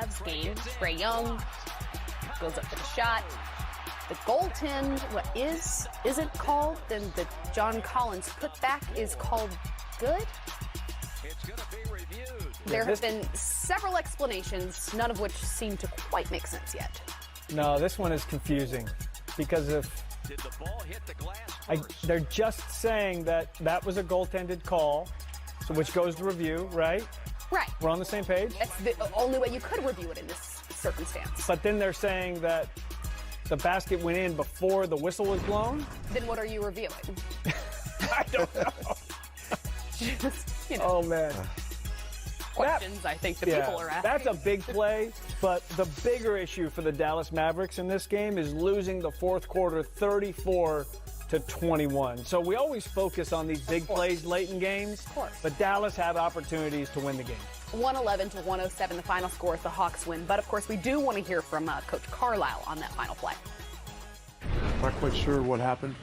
Mavs game. Trae Young goes up for the shot. The goaltend, isn't called, then the John Collins putback is called good. It's going to be reviewed. There have been several explanations, none of which seem to quite make sense yet. No, this one is confusing because Did the ball hit the glass they're just saying that was a goaltended call, so which goes to review, right? Right. We're on the same page. That's the only way you could review it in this circumstance. But then they're saying that the basket went in before the whistle was blown. Then what are you reviewing? I don't know. Just, Oh, man. Questions I think the people are asking. That's a big play, but the bigger issue for the Dallas Mavericks in this game is losing the fourth quarter 34-21. So we always focus on these big plays late in games, but Dallas had opportunities to win the game. 111-107, the final score as the Hawks win. But, of course, we do want to hear from Coach Carlisle on that final play. Not quite sure what happened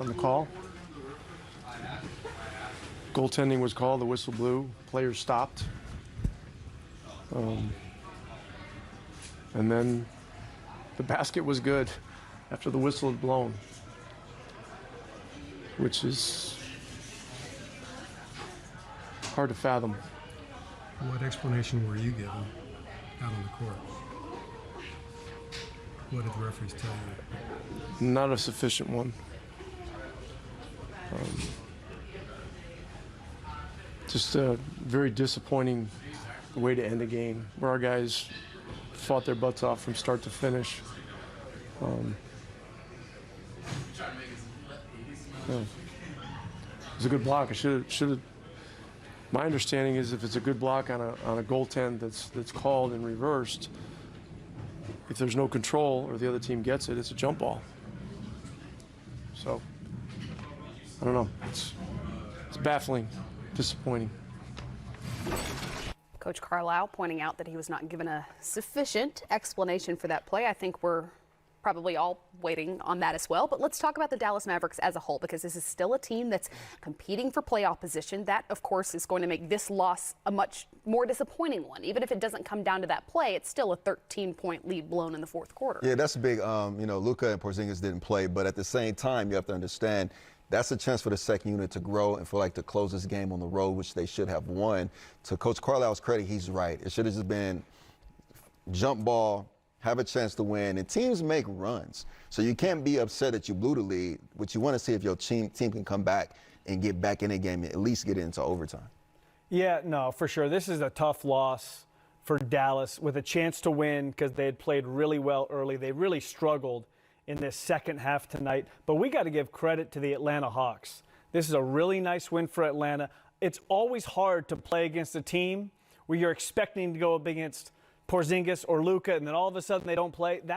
on the call. Goaltending was called, the whistle blew, players stopped. And then the basket was good after the whistle had blown, which is hard to fathom. What explanation were you given out on the court? What did the referees tell you? Not a sufficient one. Just a very disappointing way to end a game where our guys fought their butts off from start to finish. It was a good block. I should have. My understanding is if it's a good block on a goaltend that's called and reversed, if there's no control or the other team gets it, it's a jump ball. So I don't know. It's baffling, disappointing. Coach Carlisle pointing out that he was not given a sufficient explanation for that play. I think we're probably all waiting on that as well. But let's talk about the Dallas Mavericks as a whole, because this is still a team that's competing for playoff position. That, of course, is going to make this loss a much more disappointing one. Even if it doesn't come down to that play, it's still a 13-point lead blown in the fourth quarter. Yeah, that's big. Luka and Porzingis didn't play, but at the same time, you have to understand that's a chance for the second unit to grow and for to close this game on the road, which they should have won. To Coach Carlisle's credit, he's right. It should have just been jump ball, have a chance to win, and teams make runs. So you can't be upset that you blew the lead. What you want to see if your team can come back and get back in the game and at least get into overtime. Yeah, no, for sure. This is a tough loss for Dallas with a chance to win because they had played really well early. They really struggled in this second half tonight. But we got to give credit to the Atlanta Hawks. This is a really nice win for Atlanta. It's always hard to play against a team where you're expecting to go up against Porzingis or Luka, and then all of a sudden they don't play. It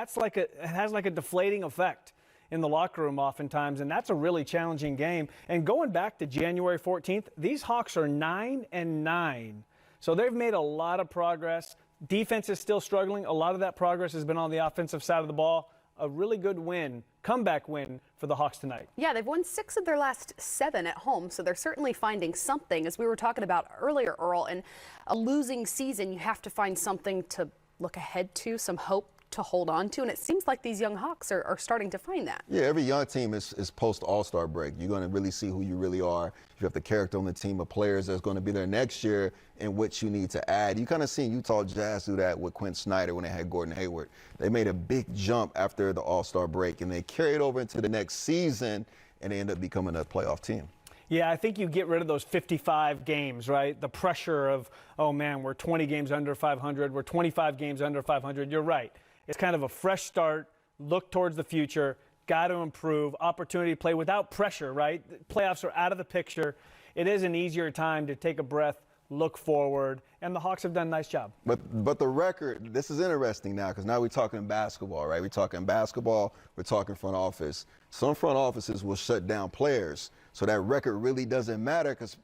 has a deflating effect in the locker room oftentimes, and that's a really challenging game. And going back to January 14th, these Hawks are 9-9. So they've made a lot of progress. Defense is still struggling. A lot of that progress has been on the offensive side of the ball. A really good win, comeback win for the Hawks tonight. Yeah, they've won 6 of their last 7 at home, so they're certainly finding something. As we were talking about earlier, Earl, in a losing season, you have to find something to look ahead to, some hope to hold on to, and it seems like these young Hawks are starting to find that. Yeah, every young team is post-All-Star break. You're going to really see who you really are. You have the character on the team of players that's going to be there next year and what you need to add. You kind of seen Utah Jazz do that with Quinn Snyder when they had Gordon Hayward. They made a big jump after the All-Star break, and they carried over into the next season, and they end up becoming a playoff team. Yeah, I think you get rid of those 55 games, right? The pressure of, oh, man, we're 20 games under 500. We're 25 games under 500. You're right. It's kind of a fresh start, look towards the future, got to improve, opportunity to play without pressure, right? Playoffs are out of the picture. It is an easier time to take a breath, look forward, and the Hawks have done a nice job. But the record, this is interesting now because now we're talking basketball, right? We're talking basketball, we're talking front office. Some front offices will shut down players, so that record really doesn't matter because,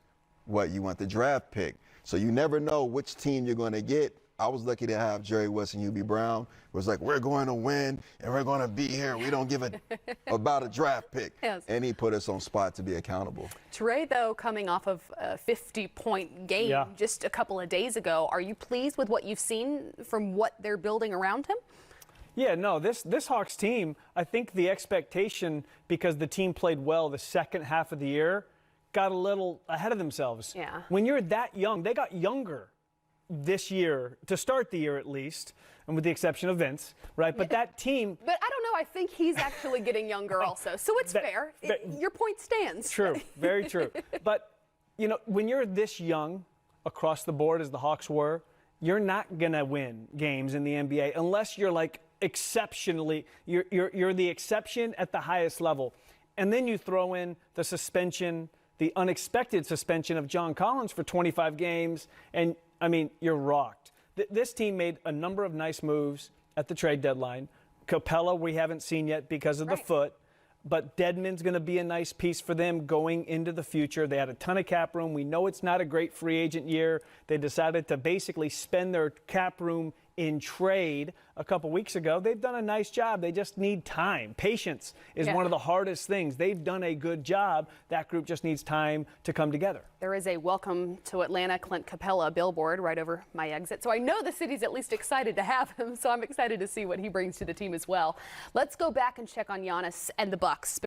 you want the draft pick. So you never know which team you're going to get I was lucky to have Jerry West and UB Brown. It was like, we're going to win and we're going to be here. We don't give a about a draft pick. Yes. And he put us on spot to be accountable. Trey, though, coming off of a 50-point game just a couple of days ago, are you pleased with what you've seen from what they're building around him? Yeah, no, this Hawks team, I think the expectation, because the team played well the second half of the year, got a little ahead of themselves. Yeah. When you're that young, they got younger this year, to start the year at least, and with the exception of Vince, right? But that team... But I don't know. I think he's actually getting younger also. So it's fair. Your point stands. True. Very true. But, you know, when you're this young across the board as the Hawks were, you're not going to win games in the NBA unless you're like exceptionally, you're the exception at the highest level. And then you throw in the suspension, the unexpected suspension of John Collins for 25 games, and I mean, you're rocked. This team made a number of nice moves at the trade deadline. Capella we haven't seen yet because of the foot, but Dedmon's going to be a nice piece for them going into the future. They had a ton of cap room. We know it's not a great free agent year. They decided to basically spend their cap room in trade a couple weeks ago. They've done a nice job. They just need time. Patience is one of the hardest things. They've done a good job. That group just needs time to come together. There is a welcome to Atlanta Clint Capella billboard right over my exit. So I know the city's at least excited to have him. So I'm excited to see what he brings to the team as well. Let's go back and check on Giannis and the Bucks.